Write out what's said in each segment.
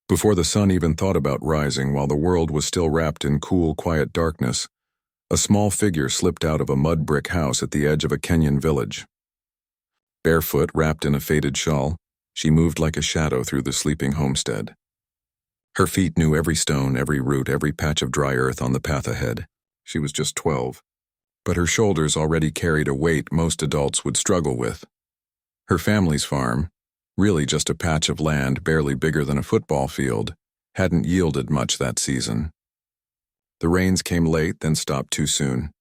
Before the sun even thought about rising, while the world was still wrapped in cool, quiet darkness, a small figure slipped out of a mud brick house at the edge of a Kenyan village. Barefoot, wrapped in a faded shawl, she moved like a shadow through the sleeping homestead. Her feet knew every stone, every root, every patch of dry earth on the path ahead. She was just 12, but her shoulders already carried a weight most adults would struggle with. Her family's farm, really just a patch of land barely bigger than a football field, hadn't yielded much that season. The rains came late, then stopped too soon.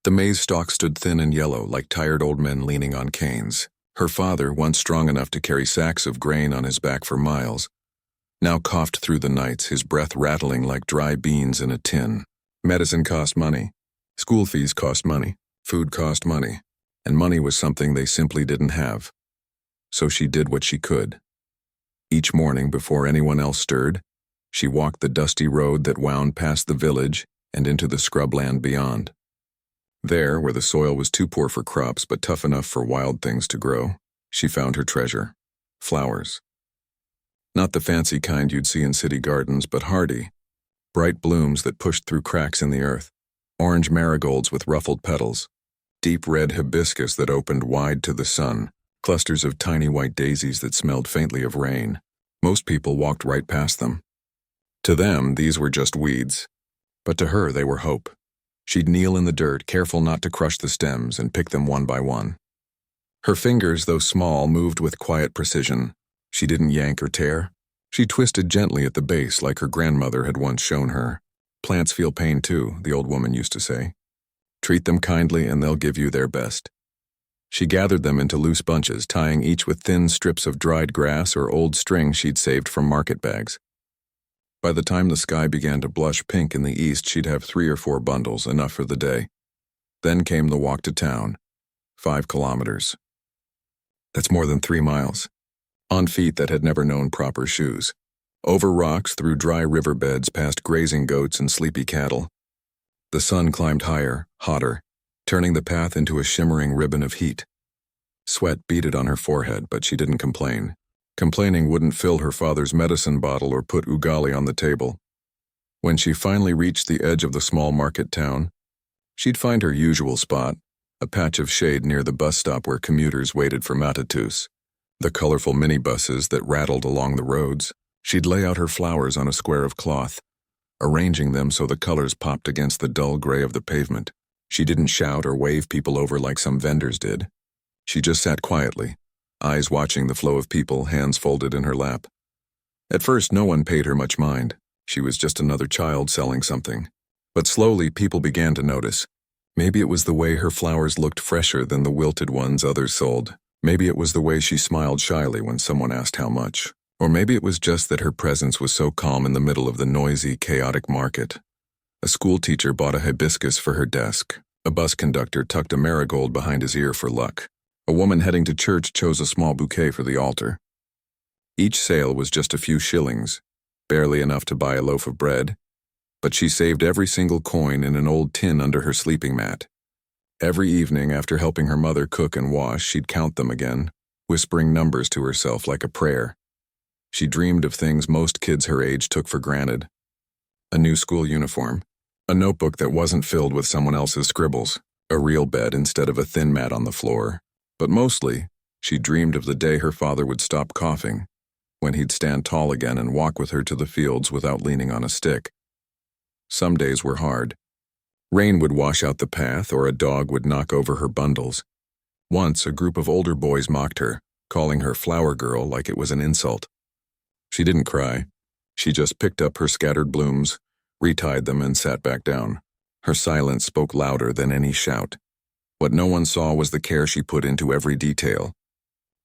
The maize stalks stood thin and yellow, like tired old men leaning on canes. Her father, once strong enough to carry sacks of grain on his back for miles, now coughed through the nights, his breath rattling like dry beans in a tin. Medicine cost money. School fees cost money. Food cost money. And money was something they simply didn't have. So she did what she could. Each morning, before anyone else stirred, she walked the dusty road that wound past the village and into the scrubland beyond. There, where the soil was too poor for crops but tough enough for wild things to grow, she found her treasure: flowers. Not the fancy kind you'd see in city gardens, but hardy, bright blooms that pushed through cracks in the earth, orange marigolds with ruffled petals, deep red hibiscus that opened wide to the sun, clusters of tiny white daisies that smelled faintly of rain. Most people walked right past them. To them, these were just weeds, but to her they were hope. She'd kneel in the dirt, careful not to crush the stems, and pick them one by one. Her fingers, though small, moved with quiet precision. She didn't yank or tear. She twisted gently at the base like her grandmother had once shown her. Plants feel pain too, the old woman used to say. Treat them kindly and they'll give you their best. She gathered them into loose bunches, tying each with thin strips of dried grass or old string she'd saved from market bags. By the time the sky began to blush pink in the east, she'd have 3 or 4 bundles, enough for the day. Then came the walk to town. 5 kilometers. That's more than 3 miles. On feet that had never known proper shoes. Over rocks, through dry riverbeds, past grazing goats and sleepy cattle. The sun climbed higher, hotter, turning the path into a shimmering ribbon of heat. Sweat beaded on her forehead, but she didn't complain. Complaining wouldn't fill her father's medicine bottle or put ugali on the table. When she finally reached the edge of the small market town, she'd find her usual spot, a patch of shade near the bus stop where commuters waited for matatus. The colorful minibuses that rattled along the roads. She'd lay out her flowers on a square of cloth, arranging them so the colors popped against the dull gray of the pavement. She didn't shout or wave people over like some vendors did. She just sat quietly, eyes watching the flow of people, hands folded in her lap. At first, no one paid her much mind. She was just another child selling something. But slowly, people began to notice. Maybe it was the way her flowers looked fresher than the wilted ones others sold. Maybe it was the way she smiled shyly when someone asked how much. Or maybe it was just that her presence was so calm in the middle of the noisy, chaotic market. A school teacher bought a hibiscus for her desk. A bus conductor tucked a marigold behind his ear for luck. A woman heading to church chose a small bouquet for the altar. Each sale was just a few shillings, barely enough to buy a loaf of bread, but she saved every single coin in an old tin under her sleeping mat. Every evening, after helping her mother cook and wash, she'd count them again, whispering numbers to herself like a prayer. She dreamed of things most kids her age took for granted. A new school uniform, a notebook that wasn't filled with someone else's scribbles, a real bed instead of a thin mat on the floor. But mostly, she dreamed of the day her father would stop coughing, when he'd stand tall again and walk with her to the fields without leaning on a stick. Some days were hard. Rain would wash out the path, or a dog would knock over her bundles. Once, a group of older boys mocked her, calling her flower girl like it was an insult. She didn't cry. She just picked up her scattered blooms, retied them, and sat back down. Her silence spoke louder than any shout. What no one saw was the care she put into every detail.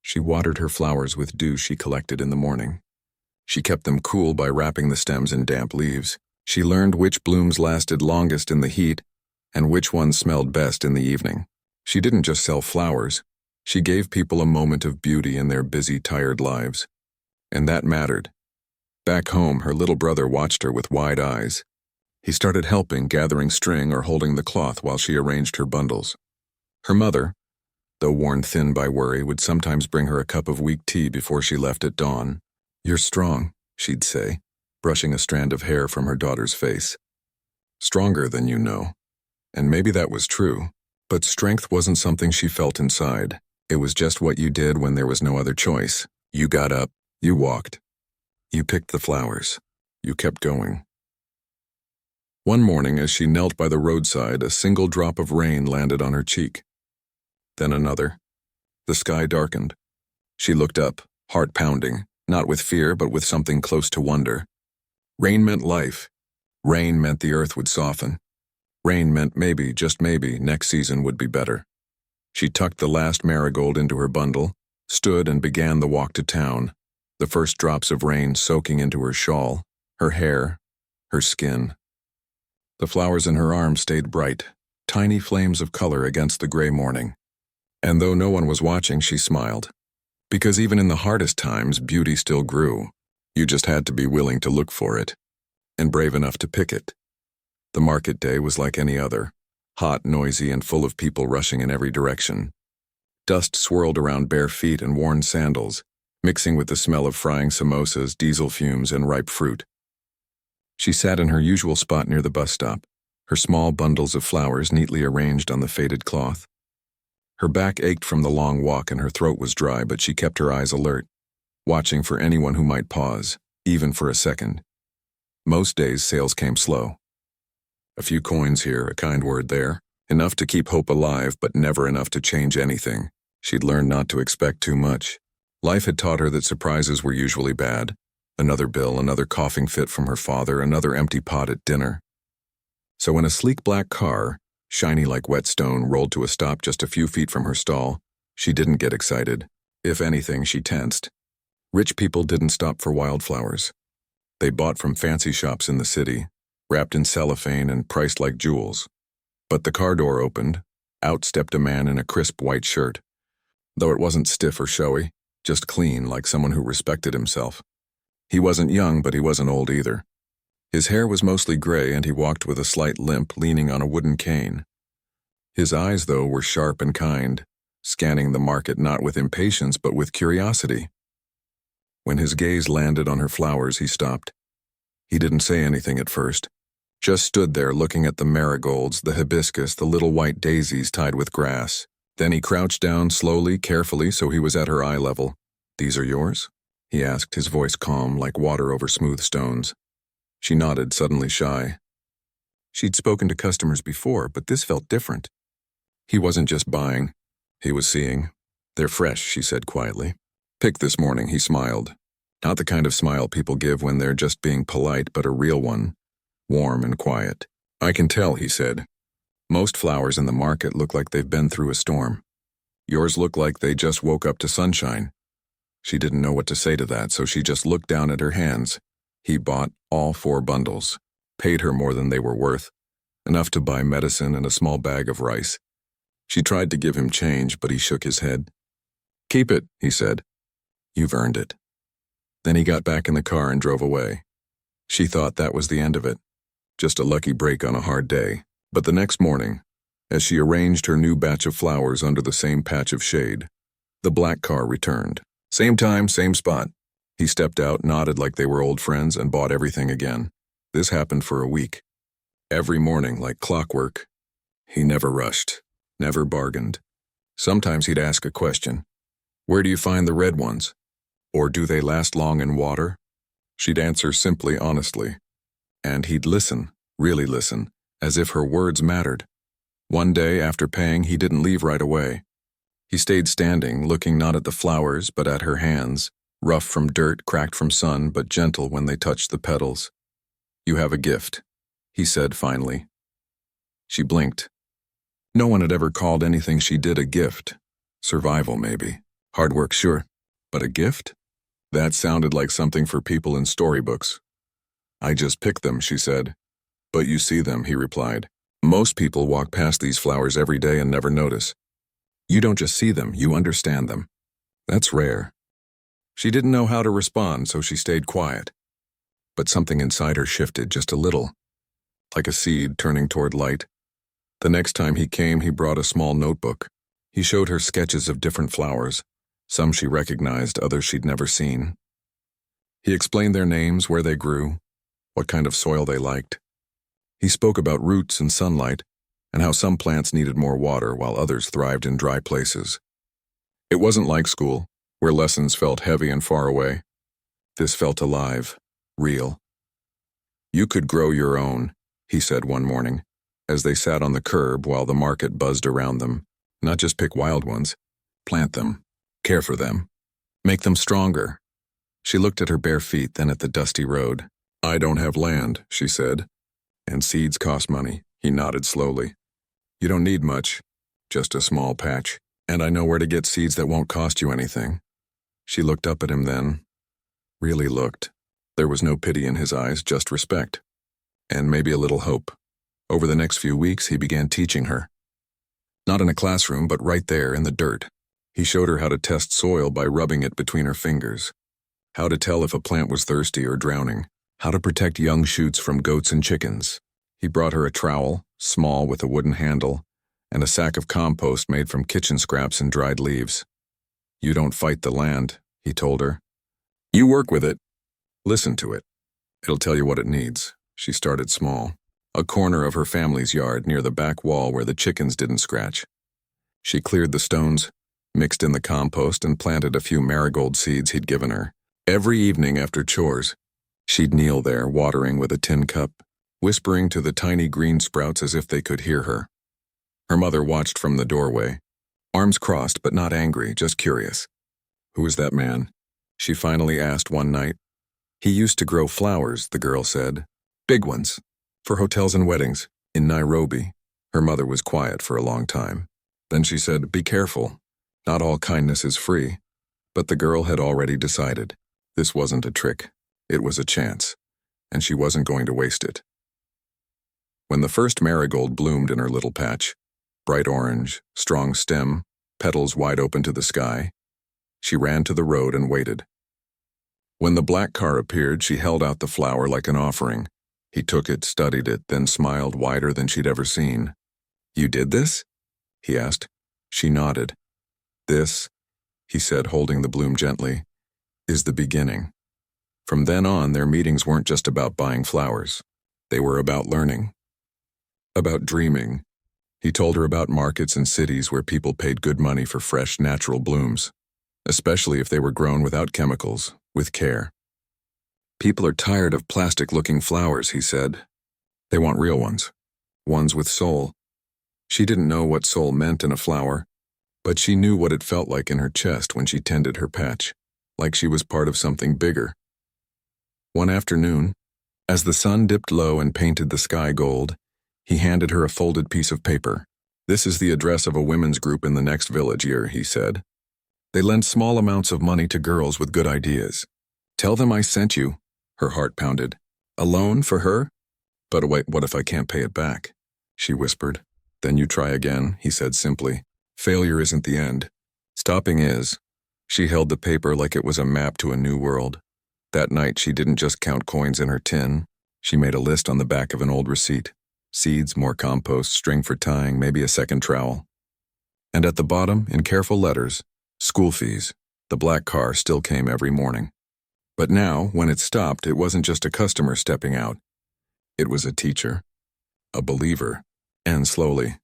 She watered her flowers with dew she collected in the morning. She kept them cool by wrapping the stems in damp leaves. She learned which blooms lasted longest in the heat and which ones smelled best in the evening. She didn't just sell flowers. She gave people a moment of beauty in their busy, tired lives. And that mattered. Back home, her little brother watched her with wide eyes. He started helping, gathering string or holding the cloth while she arranged her bundles. Her mother, though worn thin by worry, would sometimes bring her a cup of weak tea before she left at dawn. "You're strong," she'd say. brushing a strand of hair from her daughter's face. Stronger than you know. And maybe that was true, but strength wasn't something she felt inside. It was just what you did when there was no other choice. You got up, you walked. You picked the flowers. You kept going. One morning, as she knelt by the roadside, a single drop of rain landed on her cheek. Then another. The sky darkened. She looked up, heart pounding, not with fear but with something close to wonder. Rain meant life. Rain meant the earth would soften. Rain meant maybe, just maybe, next season would be better. She tucked the last marigold into her bundle, stood and began the walk to town, the first drops of rain soaking into her shawl, her hair, her skin. The flowers in her arms stayed bright, tiny flames of color against the gray morning. And though no one was watching, she smiled. Because even in the hardest times, beauty still grew. You just had to be willing to look for it, and brave enough to pick it. The market day was like any other, hot, noisy, and full of people rushing in every direction. Dust swirled around bare feet and worn sandals, mixing with the smell of frying samosas, diesel fumes, and ripe fruit. She sat in her usual spot near the bus stop, her small bundles of flowers neatly arranged on the faded cloth. Her back ached from the long walk and her throat was dry, but she kept her eyes alert, watching for anyone who might pause, even for a second. Most days, sales came slow. A few coins here, a kind word there, enough to keep hope alive, but never enough to change anything. She'd learned not to expect too much. Life had taught her that surprises were usually bad. Another bill, another coughing fit from her father, another empty pot at dinner. So when a sleek black car, shiny like wet stone, rolled to a stop just a few feet from her stall, she didn't get excited. If anything, she tensed. Rich people didn't stop for wildflowers. They bought from fancy shops in the city, wrapped in cellophane and priced like jewels. But the car door opened. Out stepped a man in a crisp white shirt. Though it wasn't stiff or showy, just clean, like someone who respected himself. He wasn't young, but he wasn't old either. His hair was mostly gray, and he walked with a slight limp, leaning on a wooden cane. His eyes, though, were sharp and kind, scanning the market not with impatience but with curiosity. When his gaze landed on her flowers, he stopped. He didn't say anything at first, just stood there looking at the marigolds, the hibiscus, the little white daisies tied with grass. Then he crouched down slowly, carefully, so he was at her eye level. "These are yours?" he asked, his voice calm, like water over smooth stones. She nodded, suddenly shy. She'd spoken to customers before, but this felt different. He wasn't just buying. He was seeing. "They're fresh," she said quietly. "Picked this morning," he smiled. Not the kind of smile people give when they're just being polite, but a real one, warm and quiet. "I can tell," he said. "Most flowers in the market look like they've been through a storm. Yours look like they just woke up to sunshine." She didn't know what to say to that, so she just looked down at her hands. He bought all 4 bundles, paid her more than they were worth, enough to buy medicine and a small bag of rice. She tried to give him change, but he shook his head. "Keep it," he said. "You've earned it." Then he got back in the car and drove away. She thought that was the end of it, just a lucky break on a hard day. But the next morning, as she arranged her new batch of flowers under the same patch of shade, the black car returned. Same time, same spot. He stepped out, nodded like they were old friends, and bought everything again. This happened for a week. Every morning, like clockwork. He never rushed, never bargained. Sometimes he'd ask a question. "Where do you find the red ones?" Or "Do they last long in water?" She'd answer simply, honestly. And he'd listen, really listen, as if her words mattered. One day, after paying, he didn't leave right away. He stayed standing, looking not at the flowers, but at her hands, rough from dirt, cracked from sun, but gentle when they touched the petals. "You have a gift," he said finally. She blinked. No one had ever called anything she did a gift. Survival, maybe. Hard work, sure. But a gift? That sounded like something for people in storybooks. "I just picked them," she said. "But you see them," he replied. "Most people walk past these flowers every day and never notice. You don't just see them, you understand them. That's rare." She didn't know how to respond, so she stayed quiet. But something inside her shifted just a little, like a seed turning toward light. The next time he came, he brought a small notebook. He showed her sketches of different flowers. Some she recognized, others she'd never seen. He explained their names, where they grew, what kind of soil they liked. He spoke about roots and sunlight, and how some plants needed more water while others thrived in dry places. It wasn't like school, where lessons felt heavy and far away. This felt alive, real. "You could grow your own," he said one morning, as they sat on the curb while the market buzzed around them. "Not just pick wild ones. Plant them, care for them, make them stronger." She looked at her bare feet, then at the dusty road. "I don't have land," she said. "And seeds cost money." He nodded slowly. "You don't need much, just a small patch. And I know where to get seeds that won't cost you anything." She looked up at him then. Really looked. There was no pity in his eyes, just respect. And maybe a little hope. Over the next few weeks, he began teaching her. Not in a classroom, but right there in the dirt. He showed her how to test soil by rubbing it between her fingers. How to tell if a plant was thirsty or drowning. How to protect young shoots from goats and chickens. He brought her a trowel, small with a wooden handle, and a sack of compost made from kitchen scraps and dried leaves. "You don't fight the land," he told her. "You work with it. Listen to it. It'll tell you what it needs." She started small. A corner of her family's yard near the back wall where the chickens didn't scratch. She cleared the stones, mixed in the compost, and planted a few marigold seeds he'd given her. Every evening after chores, she'd kneel there, watering with a tin cup, whispering to the tiny green sprouts as if they could hear her. Her mother watched from the doorway, arms crossed but not angry, just curious. "Who is that man?" she finally asked one night. "He used to grow flowers," the girl said. "Big ones, for hotels and weddings, in Nairobi." Her mother was quiet for a long time. Then she said, "Be careful. Not all kindness is free." But the girl had already decided. This wasn't a trick. It was a chance, and she wasn't going to waste it. When the first marigold bloomed in her little patch, bright orange, strong stem, petals wide open to the sky, she ran to the road and waited. When the black car appeared, she held out the flower like an offering. He took it, studied it, then smiled wider than she'd ever seen. "You did this?" he asked. She nodded. "This," he said, holding the bloom gently, "is the beginning." From then on, their meetings weren't just about buying flowers. They were about learning. About dreaming. He told her about markets and cities where people paid good money for fresh, natural blooms, especially if they were grown without chemicals, with care. "People are tired of plastic-looking flowers," he said. "They want real ones. Ones with soul." She didn't know what soul meant in a flower, but she knew what it felt like in her chest when she tended her patch, like she was part of something bigger. One afternoon, as the sun dipped low and painted the sky gold, he handed her a folded piece of paper. "This is the address of a women's group in the next village here," he said. "They lend small amounts of money to girls with good ideas. Tell them I sent you." Her heart pounded. "A loan for her? But wait, what if I can't pay it back?" she whispered. "Then you try again," he said simply. "Failure isn't the end. Stopping is." She held the paper like it was a map to a new world. That night, she didn't just count coins in her tin. She made a list on the back of an old receipt. Seeds, more compost, string for tying, maybe a second trowel. And at the bottom, in careful letters, school fees. The black car still came every morning. But now, when it stopped, it wasn't just a customer stepping out. It was a teacher, a believer. And slowly,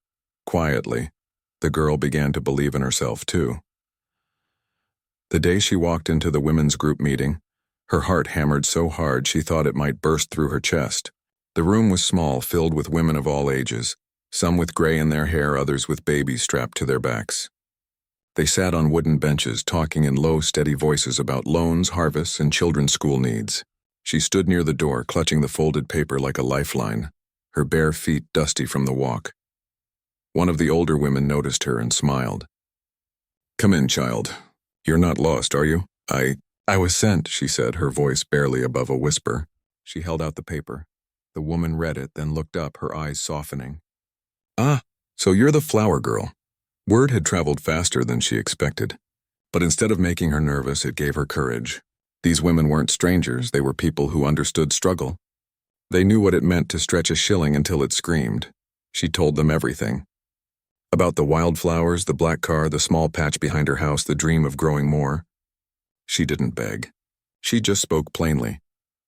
quietly, the girl began to believe in herself too. The day she walked into the women's group meeting, her heart hammered so hard she thought it might burst through her chest. The room was small, filled with women of all ages, some with gray in their hair, others with babies strapped to their backs. They sat on wooden benches, talking in low, steady voices about loans, harvests, and children's school needs. She stood near the door, clutching the folded paper like a lifeline, her bare feet dusty from the walk. One of the older women noticed her and smiled. "Come in, child. You're not lost, are you?" I was sent," she said, her voice barely above a whisper. She held out the paper. The woman read it, then looked up, her eyes softening. "Ah, so you're the flower girl." Word had traveled faster than she expected. But instead of making her nervous, it gave her courage. These women weren't strangers, they were people who understood struggle. They knew what it meant to stretch a shilling until it screamed. She told them everything. About the wildflowers, the black car, the small patch behind her house, the dream of growing more. She didn't beg. She just spoke plainly.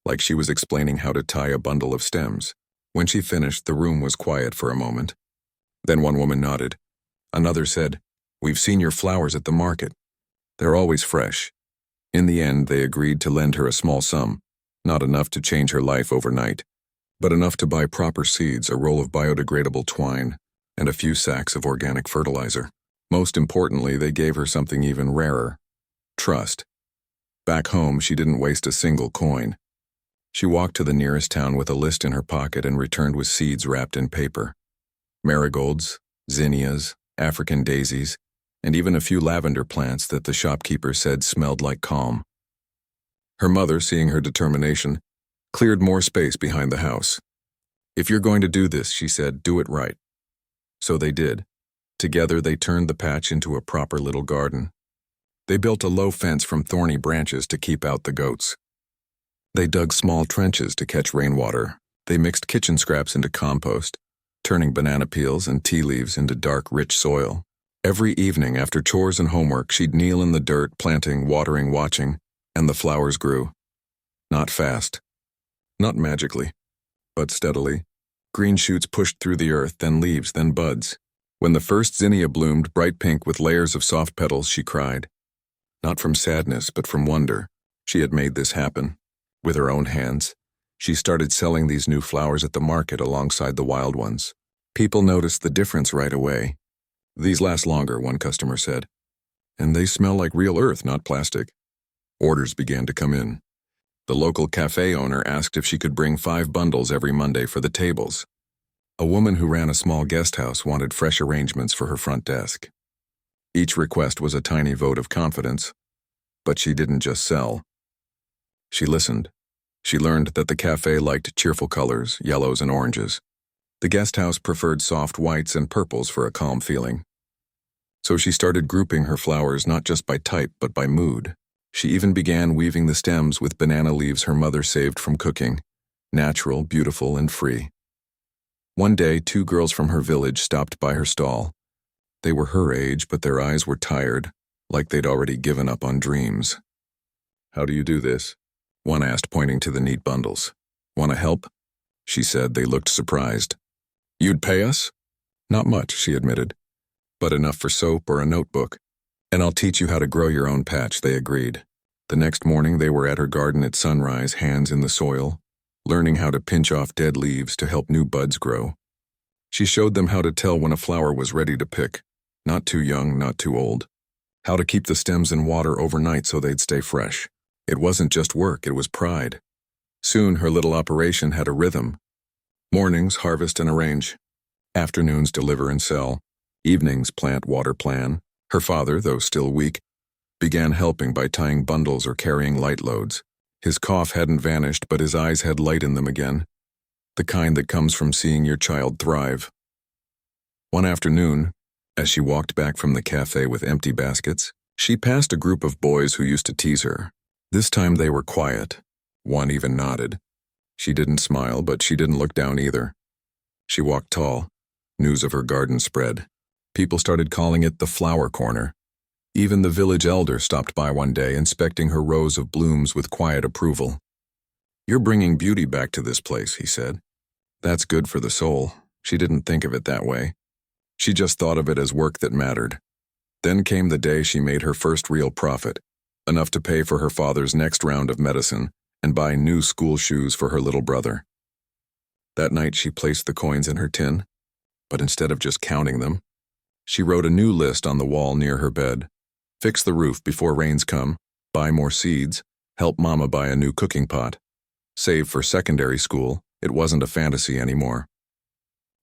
like she was explaining how to tie a bundle of stems. When she finished, the room was quiet for a moment. Then one woman nodded. Another said, "We've seen your flowers at the market. They're always fresh." In the end, they agreed to lend her a small sum, not enough to change her life overnight, but enough to buy proper seeds, a roll of biodegradable twine, and a few sacks of organic fertilizer. Most importantly, they gave her something even rarer: trust. Back home, she didn't waste a single coin. She walked to the nearest town with a list in her pocket and returned with seeds wrapped in paper. Marigolds, zinnias, African daisies, and even a few lavender plants that the shopkeeper said smelled like calm. Her mother, seeing her determination, cleared more space behind the house. "If you're going to do this," she said, "do it right." So they did. Together they turned the patch into a proper little garden. They built a low fence from thorny branches to keep out the goats. They dug small trenches to catch rainwater. They mixed kitchen scraps into compost, turning banana peels and tea leaves into dark, rich soil. Every evening after chores and homework, she'd kneel in the dirt, planting, watering, watching, and the flowers grew. Not fast, not magically, but steadily. Green shoots pushed through the earth, then leaves, then buds. When the first zinnia bloomed, bright pink with layers of soft petals, she cried. Not from sadness, but from wonder. She had made this happen. With her own hands, she started selling these new flowers at the market alongside the wild ones. People noticed the difference right away. "These last longer," one customer said. "And they smell like real earth, not plastic." Orders began to come in. The local cafe owner asked if she could bring 5 bundles every Monday for the tables. A woman who ran a small guest house wanted fresh arrangements for her front desk. Each request was a tiny vote of confidence, but she didn't just sell. She listened. She learned that the cafe liked cheerful colors, yellows and oranges. The guest house preferred soft whites and purples for a calm feeling. So she started grouping her flowers not just by type but by mood. She even began weaving the stems with banana leaves her mother saved from cooking, natural, beautiful, and free. One day, 2 girls from her village stopped by her stall. They were her age, but their eyes were tired, like they'd already given up on dreams. "How do you do this?" one asked, pointing to the neat bundles. "Want to help?" she said. They looked surprised. "You'd pay us?" "Not much," she admitted, "but enough for soap or a notebook. And I'll teach you how to grow your own patch," they agreed. The next morning they were at her garden at sunrise, hands in the soil, learning how to pinch off dead leaves to help new buds grow. She showed them how to tell when a flower was ready to pick, not too young, not too old. How to keep the stems in water overnight so they'd stay fresh. It wasn't just work, it was pride. Soon her little operation had a rhythm. Mornings, harvest and arrange. Afternoons, deliver and sell. Evenings, plant, water, plan. Her father, though still weak, began helping by tying bundles or carrying light loads. His cough hadn't vanished, but his eyes had light in them again. The kind that comes from seeing your child thrive. One afternoon, as she walked back from the cafe with empty baskets, she passed a group of boys who used to tease her. This time they were quiet. One even nodded. She didn't smile, but she didn't look down either. She walked tall. News of her garden spread. People started calling it the flower corner. Even the village elder stopped by one day, inspecting her rows of blooms with quiet approval. "You're bringing beauty back to this place," he said. That's good for the soul. She didn't think of it that way. She just thought of it as work that mattered. Then came the day she made her first real profit, enough to pay for her father's next round of medicine and buy new school shoes for her little brother. That night she placed the coins in her tin, but instead of just counting them, she wrote a new list on the wall near her bed. Fix the roof before rains come, buy more seeds, help Mama buy a new cooking pot. Save for secondary school. It wasn't a fantasy anymore.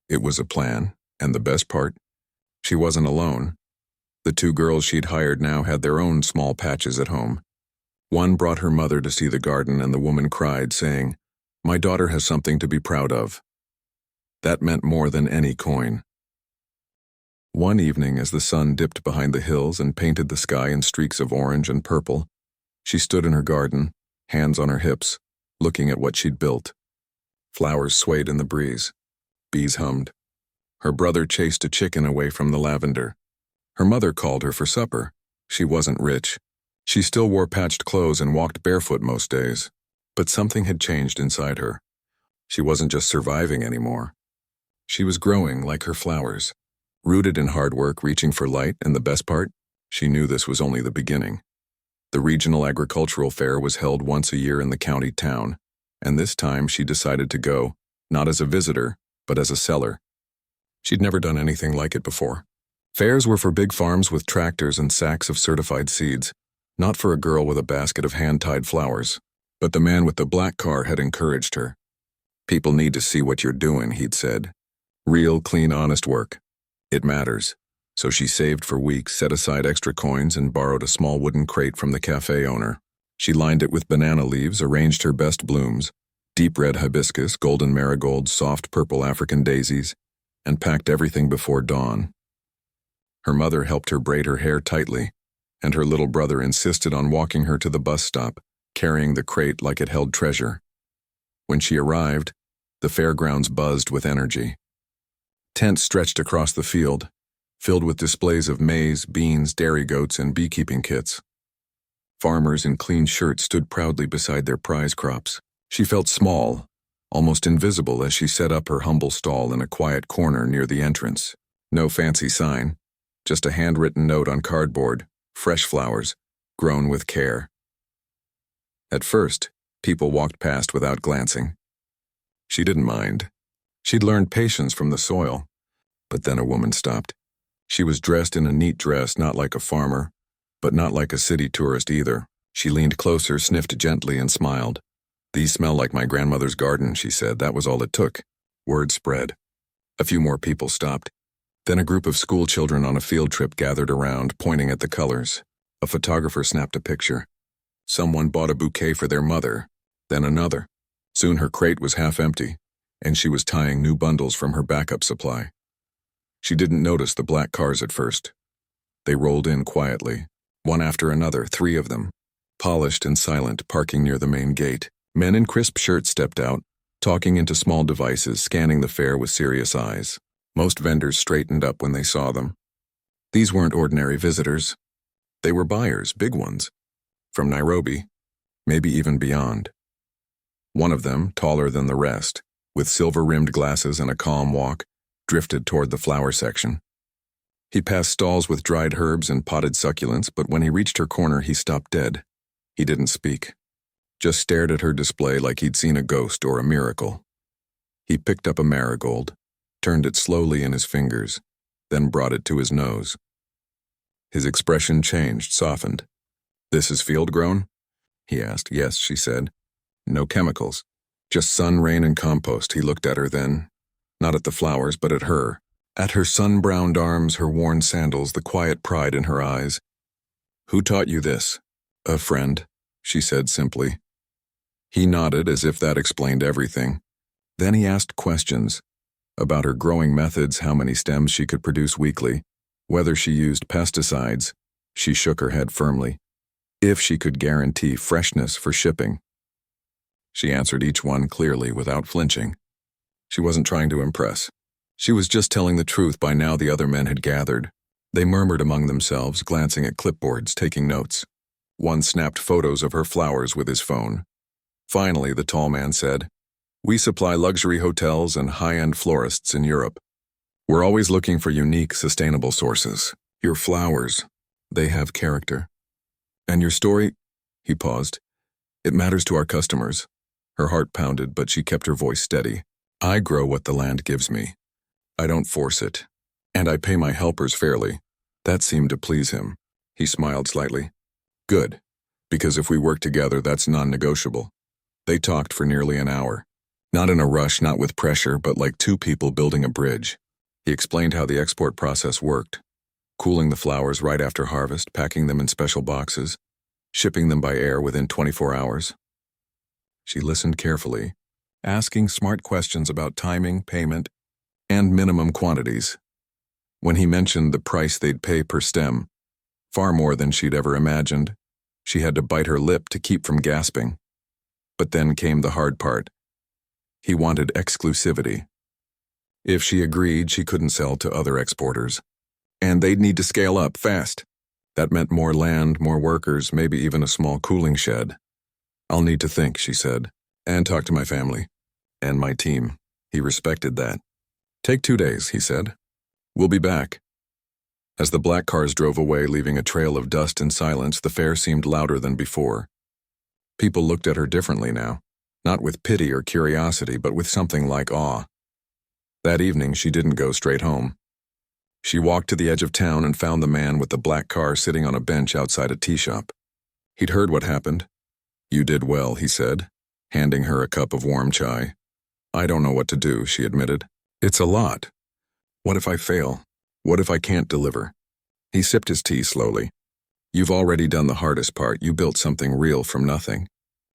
It was a plan, and the best part, she wasn't alone. The 2 girls she'd hired now had their own small patches at home. One brought her mother to see the garden, and the woman cried, saying, "My daughter has something to be proud of." That meant more than any coin. One evening, as the sun dipped behind the hills and painted the sky in streaks of orange and purple, she stood in her garden, hands on her hips, looking at what she'd built. Flowers swayed in the breeze. Bees hummed. Her brother chased a chicken away from the lavender. Her mother called her for supper. She wasn't rich. She still wore patched clothes and walked barefoot most days. But something had changed inside her. She wasn't just surviving anymore. She was growing like her flowers, rooted in hard work, reaching for light, and the best part? She knew this was only the beginning. The regional agricultural fair was held once a year in the county town, and this time she decided to go, not as a visitor, but as a seller. She'd never done anything like it before. Fairs were for big farms with tractors and sacks of certified seeds, not for a girl with a basket of hand-tied flowers. But the man with the black car had encouraged her. People need to see what you're doing, he'd said. Real, clean, honest work. It matters. So she saved for weeks, set aside extra coins, and borrowed a small wooden crate from the cafe owner. She lined it with banana leaves, arranged her best blooms, deep red hibiscus, golden marigolds, soft purple African daisies, and packed everything before dawn. Her mother helped her braid her hair tightly, and her little brother insisted on walking her to the bus stop, carrying the crate like it held treasure. When she arrived, the fairgrounds buzzed with energy. Tents stretched across the field, filled with displays of maize, beans, dairy goats, and beekeeping kits. Farmers in clean shirts stood proudly beside their prize crops. She felt small, almost invisible as she set up her humble stall in a quiet corner near the entrance. No fancy sign, just a handwritten note on cardboard, fresh flowers, grown with care. At first, people walked past without glancing. She didn't mind. She'd learned patience from the soil. But then a woman stopped. She was dressed in a neat dress, not like a farmer, but not like a city tourist either. She leaned closer, sniffed gently, and smiled. "These smell like my grandmother's garden," she said. That was all it took. Word spread. A few more people stopped. Then a group of school children on a field trip gathered around, pointing at the colors. A photographer snapped a picture. Someone bought a bouquet for their mother, then another. Soon her crate was half empty, and she was tying new bundles from her backup supply. She didn't notice the black cars at first. They rolled in quietly, one after another, 3 of them, polished and silent, parking near the main gate. Men in crisp shirts stepped out, talking into small devices, scanning the fair with serious eyes. Most vendors straightened up when they saw them. These weren't ordinary visitors. They were buyers, big ones. From Nairobi, maybe even beyond. One of them, taller than the rest, with silver-rimmed glasses and a calm walk, drifted toward the flower section. He passed stalls with dried herbs and potted succulents, but when he reached her corner, he stopped dead. He didn't speak, just stared at her display like he'd seen a ghost or a miracle. He picked up a marigold, turned it slowly in his fingers, then brought it to his nose. His expression changed, softened. "This is field-grown?" he asked. "Yes," she said. "No chemicals. Just sun, rain, and compost." He looked at her then, not at the flowers, but at her sun-browned arms, her worn sandals, the quiet pride in her eyes. "Who taught you this?" "A friend," she said simply. He nodded as if that explained everything. Then he asked questions about her growing methods, how many stems she could produce weekly, whether she used pesticides. She shook her head firmly. If she could guarantee freshness for shipping. She answered each one clearly, without flinching. She wasn't trying to impress. She was just telling the truth. By now the other men had gathered. They murmured among themselves, glancing at clipboards, taking notes. One snapped photos of her flowers with his phone. Finally, the tall man said, "We supply luxury hotels and high-end florists in Europe. We're always looking for unique, sustainable sources. Your flowers, they have character. And your story," he paused, "it matters to our customers." Her heart pounded, but she kept her voice steady. "I grow what the land gives me. I don't force it. And I pay my helpers fairly." That seemed to please him. He smiled slightly. "Good, because if we work together, that's non-negotiable." They talked for nearly an hour. Not in a rush, not with pressure, but like 2 people building a bridge. He explained how the export process worked. Cooling the flowers right after harvest, packing them in special boxes, shipping them by air within 24 hours. She listened carefully, asking smart questions about timing, payment, and minimum quantities. When he mentioned the price they'd pay per stem, far more than she'd ever imagined, she had to bite her lip to keep from gasping. But then came the hard part. He wanted exclusivity. If she agreed, she couldn't sell to other exporters. And they'd need to scale up fast. That meant more land, more workers, maybe even a small cooling shed. I'll need to think, she said, and talk to my family. And my team. He respected that. Take 2 days, he said. We'll be back. As the black cars drove away, leaving a trail of dust and silence, the fair seemed louder than before. People looked at her differently now, not with pity or curiosity, but with something like awe. That evening, she didn't go straight home. She walked to the edge of town and found the man with the black car sitting on a bench outside a tea shop. He'd heard what happened. You did well, he said, handing her a cup of warm chai. I don't know what to do, she admitted. It's a lot. What if I fail? What if I can't deliver? He sipped his tea slowly. You've already done the hardest part. You built something real from nothing.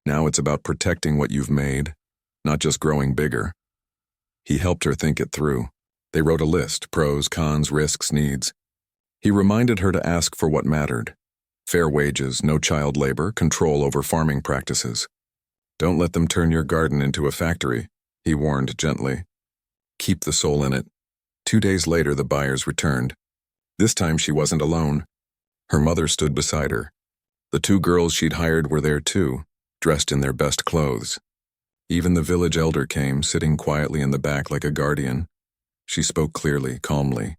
Now it's about protecting what you've made, not just growing bigger. He helped her think it through. They wrote a list, pros, cons, risks, needs. He reminded her to ask for what mattered. Fair wages, no child labor, control over farming practices. Don't let them turn your garden into a factory, he warned gently. Keep the soul in it. 2 days later, the buyers returned. This time she wasn't alone. Her mother stood beside her. The 2 girls she'd hired were there too, dressed in their best clothes. Even the village elder came, sitting quietly in the back like a guardian. She spoke clearly, calmly.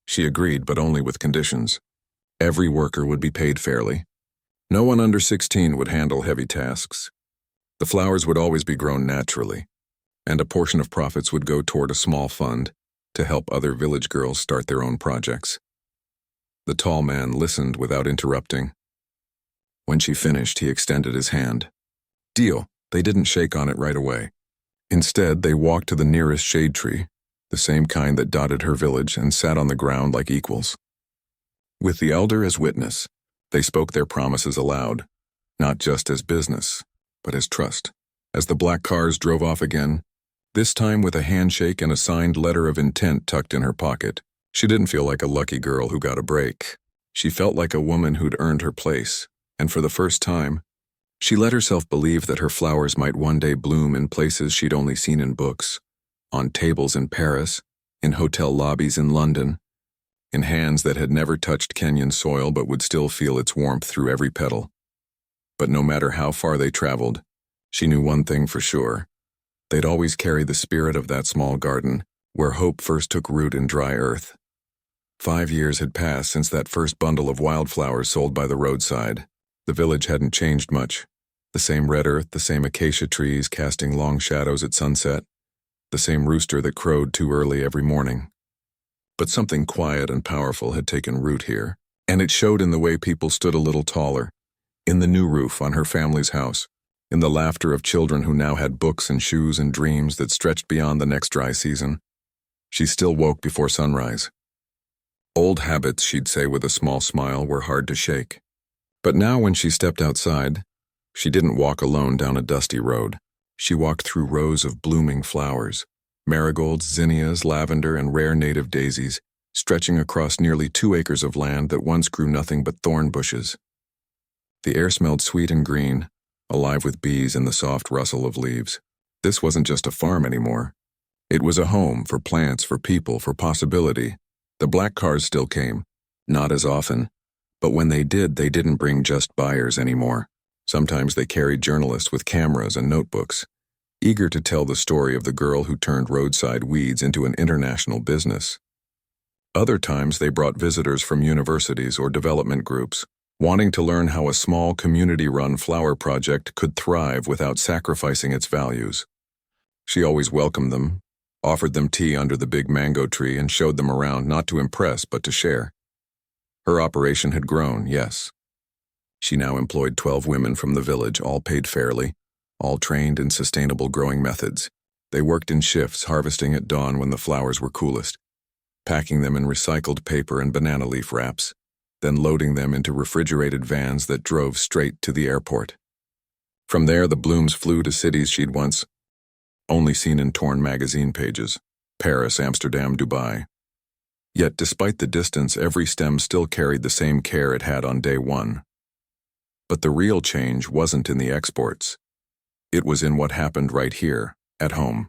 She agreed, but only with conditions. Every worker would be paid fairly. No one under 16 would handle heavy tasks. The flowers would always be grown naturally, and a portion of profits would go toward a small fund to help other village girls start their own projects. The tall man listened without interrupting. When she finished, he extended his hand. Deal. They didn't shake on it right away. Instead, they walked to the nearest shade tree, the same kind that dotted her village, and sat on the ground like equals. With the elder as witness, they spoke their promises aloud, not just as business, but as trust. As the black cars drove off again, this time with a handshake and a signed letter of intent tucked in her pocket, she didn't feel like a lucky girl who got a break. She felt like a woman who'd earned her place, and for the first time, she let herself believe that her flowers might one day bloom in places she'd only seen in books, on tables in Paris, in hotel lobbies in London, in hands that had never touched Kenyan soil but would still feel its warmth through every petal. But no matter how far they traveled, she knew one thing for sure. They'd always carry the spirit of that small garden, where hope first took root in dry earth. 5 years had passed since that first bundle of wildflowers sold by the roadside. The village hadn't changed much. The same red earth, the same acacia trees casting long shadows at sunset, the same rooster that crowed too early every morning. But something quiet and powerful had taken root here, and it showed in the way people stood a little taller, in the new roof on her family's house, in the laughter of children who now had books and shoes and dreams that stretched beyond the next dry season. She still woke before sunrise. Old habits, she'd say with a small smile, were hard to shake. But now when she stepped outside, she didn't walk alone down a dusty road. She walked through rows of blooming flowers, marigolds, zinnias, lavender, and rare native daisies, stretching across nearly 2 acres of land that once grew nothing but thorn bushes. The air smelled sweet and green, alive with bees and the soft rustle of leaves. This wasn't just a farm anymore. It was a home for plants, for people, for possibility. The black cars still came, not as often, but when they did, they didn't bring just buyers anymore. Sometimes they carried journalists with cameras and notebooks, eager to tell the story of the girl who turned roadside weeds into an international business. Other times they brought visitors from universities or development groups, wanting to learn how a small community-run flower project could thrive without sacrificing its values. She always welcomed them, offered them tea under the big mango tree, and showed them around not to impress but to share. Her operation had grown, yes. She now employed 12 women from the village, all paid fairly, all trained in sustainable growing methods. They worked in shifts, harvesting at dawn when the flowers were coolest, packing them in recycled paper and banana leaf wraps, then loading them into refrigerated vans that drove straight to the airport. From there, the blooms flew to cities she'd once only seen in torn magazine pages: Paris, Amsterdam, Dubai. Yet, despite the distance, every stem still carried the same care it had on day one. But the real change wasn't in the exports. It was in what happened right here, at home.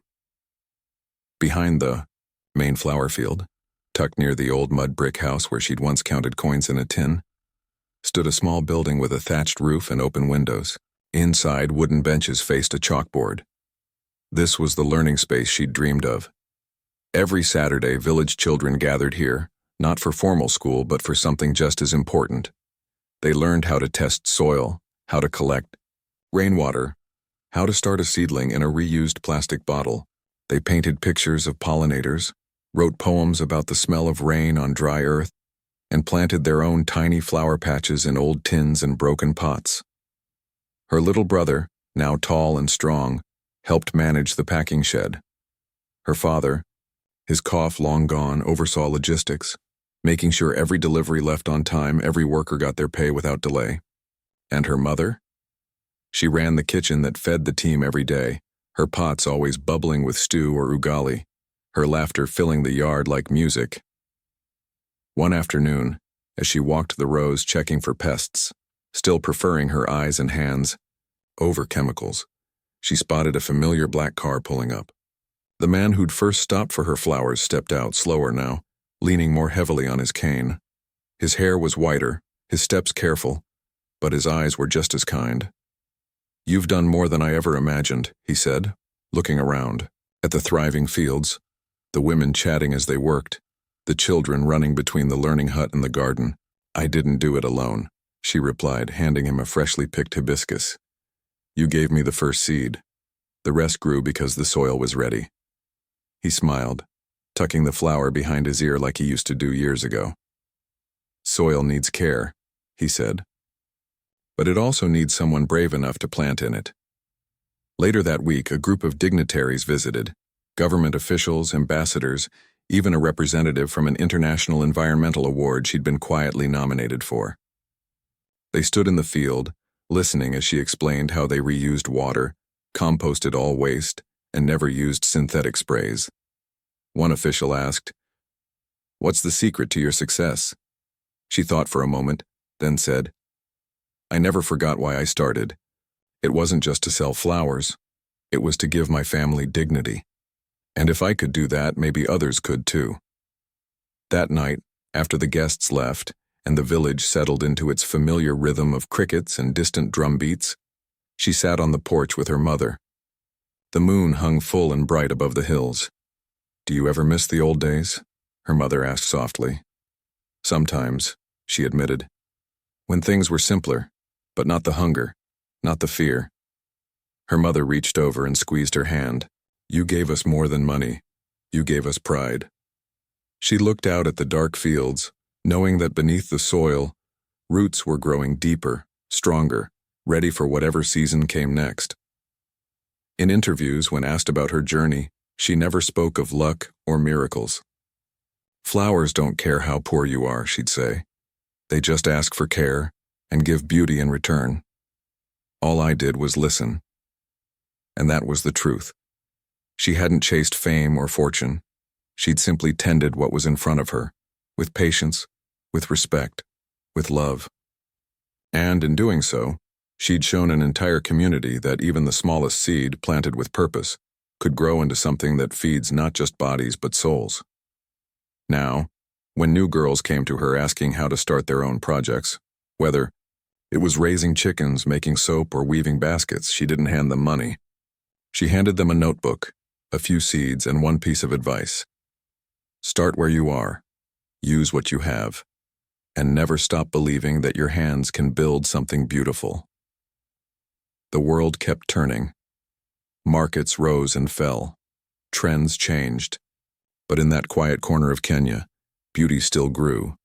Behind the main flower field, tucked near the old mud brick house where she'd once counted coins in a tin, stood a small building with a thatched roof and open windows. Inside, wooden benches faced a chalkboard. This was the learning space she'd dreamed of. Every Saturday, village children gathered here, not for formal school, but for something just as important. They learned how to test soil, how to collect rainwater, how to start a seedling in a reused plastic bottle. They painted pictures of pollinators, wrote poems about the smell of rain on dry earth, and planted their own tiny flower patches in old tins and broken pots. Her little brother, now tall and strong, helped manage the packing shed. Her father, his cough long gone, oversaw logistics, making sure every delivery left on time, every worker got their pay without delay. And her mother? She ran the kitchen that fed the team every day, her pots always bubbling with stew or ugali, her laughter filling the yard like music. One afternoon, as she walked the rows checking for pests, still preferring her eyes and hands over chemicals, she spotted a familiar black car pulling up. The man who'd first stopped for her flowers stepped out slower now, leaning more heavily on his cane. His hair was whiter, his steps careful, but his eyes were just as kind. "You've done more than I ever imagined," he said, looking around at the thriving fields, the women chatting as they worked, the children running between the learning hut and the garden. "I didn't do it alone," she replied, handing him a freshly picked hibiscus. "You gave me the first seed. The rest grew because the soil was ready." He smiled, tucking the flower behind his ear like he used to do years ago. "Soil needs care," he said. "But it also needs someone brave enough to plant in it." Later that week, a group of dignitaries visited, government officials, ambassadors, even a representative from an international environmental award she'd been quietly nominated for. They stood in the field, listening as she explained how they reused water, composted all waste, and never used synthetic sprays. One official asked, "What's the secret to your success?" She thought for a moment, then said, "I never forgot why I started. It wasn't just to sell flowers. It was to give my family dignity. And if I could do that, maybe others could too." That night, after the guests left, and the village settled into its familiar rhythm of crickets and distant drum beats, she sat on the porch with her mother. The moon hung full and bright above the hills. "Do you ever miss the old days?" her mother asked softly. "Sometimes," she admitted. "When things were simpler, but not the hunger, not the fear." Her mother reached over and squeezed her hand. "You gave us more than money. You gave us pride." She looked out at the dark fields, knowing that beneath the soil, roots were growing deeper, stronger, ready for whatever season came next. In interviews, when asked about her journey, she never spoke of luck or miracles. "Flowers don't care how poor you are," she'd say. "They just ask for care and give beauty in return. All I did was listen." And that was the truth. She hadn't chased fame or fortune. She'd simply tended what was in front of her, with patience, with respect, with love. And in doing so, she'd shown an entire community that even the smallest seed, planted with purpose, could grow into something that feeds not just bodies but souls. Now, when new girls came to her asking how to start their own projects, whether it was raising chickens, making soap, or weaving baskets, she didn't hand them money. She handed them a notebook, a few seeds, and one piece of advice. Start where you are, use what you have, and never stop believing that your hands can build something beautiful. The world kept turning. Markets rose and fell. Trends changed. But in that quiet corner of Kenya, beauty still grew,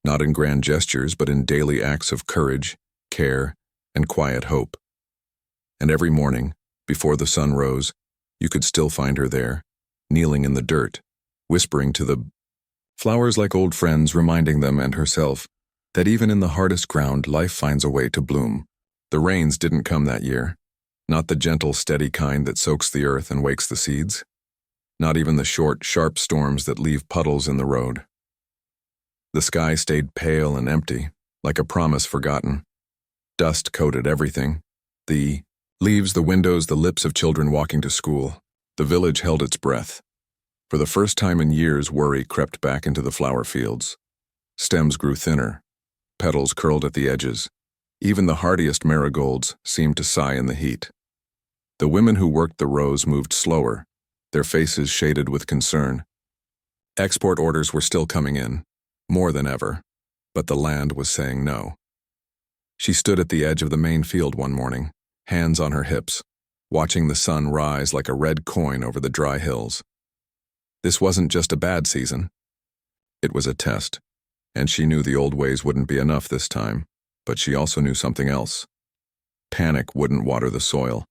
not in grand gestures, but in daily acts of courage, care, and quiet hope. And every morning, before the sun rose, you could still find her there, kneeling in the dirt, whispering to the flowers like old friends, reminding them and herself that even in the hardest ground, life finds a way to bloom. The rains didn't come that year, not the gentle, steady kind that soaks the earth and wakes the seeds, not even the short, sharp storms that leave puddles in the road. The sky stayed pale and empty, like a promise forgotten. Dust coated everything, the leaves, the windows, the lips of children walking to school. The village held its breath. For the first time in years, worry crept back into the flower fields. Stems grew thinner, petals curled at the edges, Even the hardiest marigolds seemed to sigh in the heat. The women who worked the rows moved slower, their faces shaded with concern. Export orders were still coming in, more than ever, but the land was saying no. She stood at the edge of the main field one morning, hands on her hips, watching the sun rise like a red coin over the dry hills. This wasn't just a bad season. It was a test, and she knew the old ways wouldn't be enough this time, but she also knew something else. Panic wouldn't water the soil.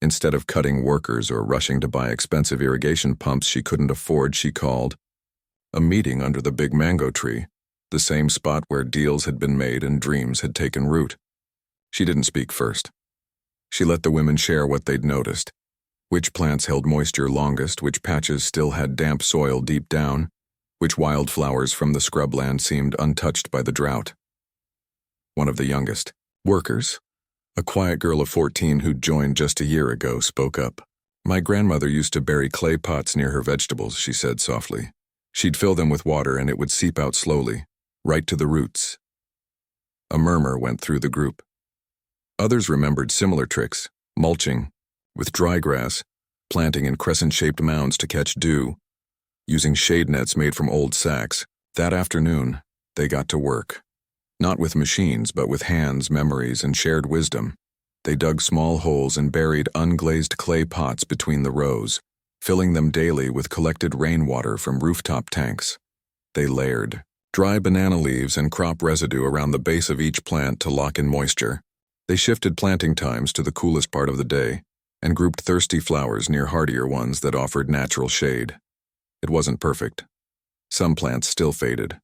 Instead of cutting workers or rushing to buy expensive irrigation pumps she couldn't afford, she called a meeting under the big mango tree, the same spot where deals had been made and dreams had taken root. She didn't speak first. She let the women share what they'd noticed, which plants held moisture longest, which patches still had damp soil deep down, which wildflowers from the scrubland seemed untouched by the drought. One of the youngest workers, a quiet girl of 14 who'd joined just a year ago, spoke up. "My grandmother used to bury clay pots near her vegetables," she said softly. "She'd fill them with water and it would seep out slowly, right to the roots." A murmur went through the group. Others remembered similar tricks, mulching, with dry grass, planting in crescent-shaped mounds to catch dew, using shade nets made from old sacks. That afternoon, they got to work. Not with machines, but with hands, memories, and shared wisdom. They dug small holes and buried unglazed clay pots between the rows, filling them daily with collected rainwater from rooftop tanks. They layered dry banana leaves and crop residue around the base of each plant to lock in moisture. They shifted planting times to the coolest part of the day and grouped thirsty flowers near hardier ones that offered natural shade. It wasn't perfect. Some plants still faded,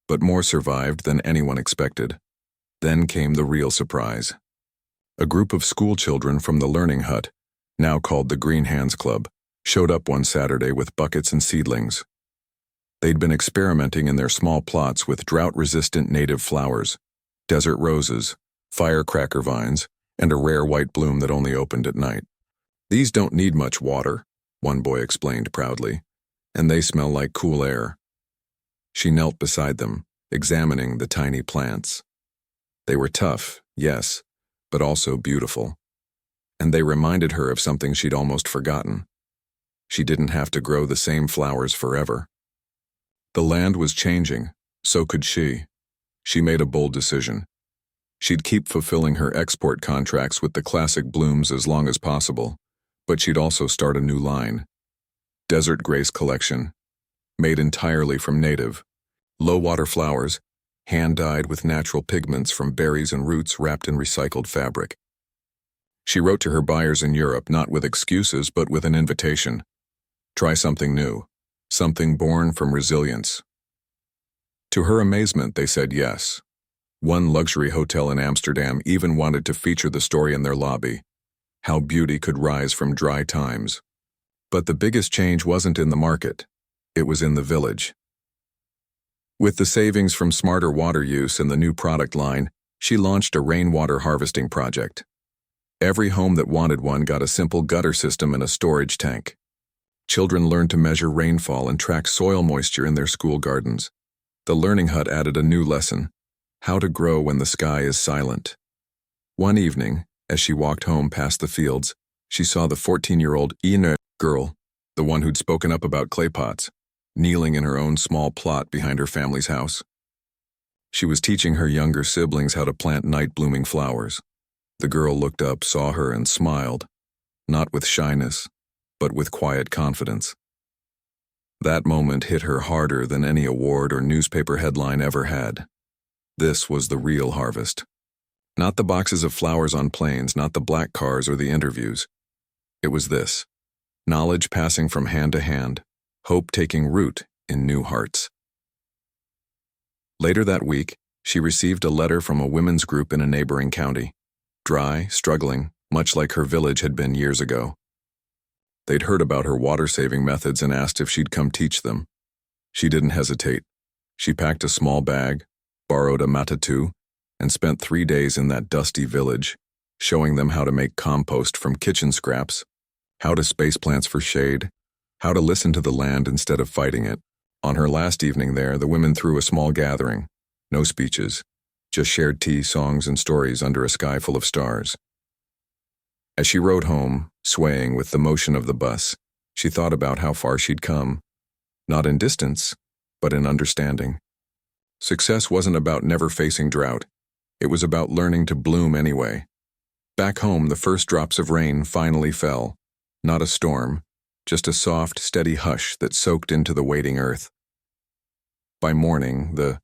but more survived than anyone expected. Then came the real surprise. A group of school children from the Learning Hut, now called the Green Hands Club, showed up one Saturday with buckets and seedlings. They'd been experimenting in their small plots with drought-resistant native flowers, desert roses, firecracker vines, and a rare white bloom that only opened at night. "These don't need much water," one boy explained proudly, "and they smell like cool air." She knelt beside them, examining the tiny plants. They were tough, yes, but also beautiful. And they reminded her of something she'd almost forgotten. She didn't have to grow the same flowers forever. The land was changing, so could she. She made a bold decision. She'd keep fulfilling her export contracts with the classic blooms as long as possible, but she'd also start a new line. Desert Grace Collection, made entirely from native, low-water flowers, hand-dyed with natural pigments from berries and roots wrapped in recycled fabric. She wrote to her buyers in Europe not with excuses but with an invitation. Try something new, something born from resilience. To her amazement, they said yes. One luxury hotel in Amsterdam even wanted to feature the story in their lobby, how beauty could rise from dry times. But the biggest change wasn't in the market, it was in the village. With the savings from smarter water use and the new product line, she launched a rainwater harvesting project. Every home that wanted one got a simple gutter system and a storage tank. Children learned to measure rainfall and track soil moisture in their school gardens. The Learning Hut added a new lesson: how to grow when the sky is silent. One evening, as she walked home past the fields, she saw the 14-year-old Ina girl, the one who'd spoken up about clay pots, kneeling in her own small plot behind her family's house. She was teaching her younger siblings how to plant night-blooming flowers. The girl looked up, saw her, and smiled, not with shyness, but with quiet confidence. That moment hit her harder than any award or newspaper headline ever had. This was the real harvest. Not the boxes of flowers on planes, not the black cars or the interviews. It was this: knowledge passing from hand to hand, hope taking root in new hearts. Later that week, she received a letter from a women's group in a neighboring county. Dry, struggling, much like her village had been years ago. They'd heard about her water-saving methods and asked if she'd come teach them. She didn't hesitate. She packed a small bag, borrowed a matatu, and spent 3 days in that dusty village, showing them how to make compost from kitchen scraps, how to space plants for shade, how to listen to the land instead of fighting it. On her last evening there, the women threw a small gathering. No speeches, just shared tea, songs, and stories under a sky full of stars. As she rode home, swaying with the motion of the bus, she thought about how far she'd come, not in distance, but in understanding. Success wasn't about never facing drought. It was about learning to bloom anyway. Back home, the first drops of rain finally fell. Not a storm, just a soft, steady hush that soaked into the waiting earth. By morning, the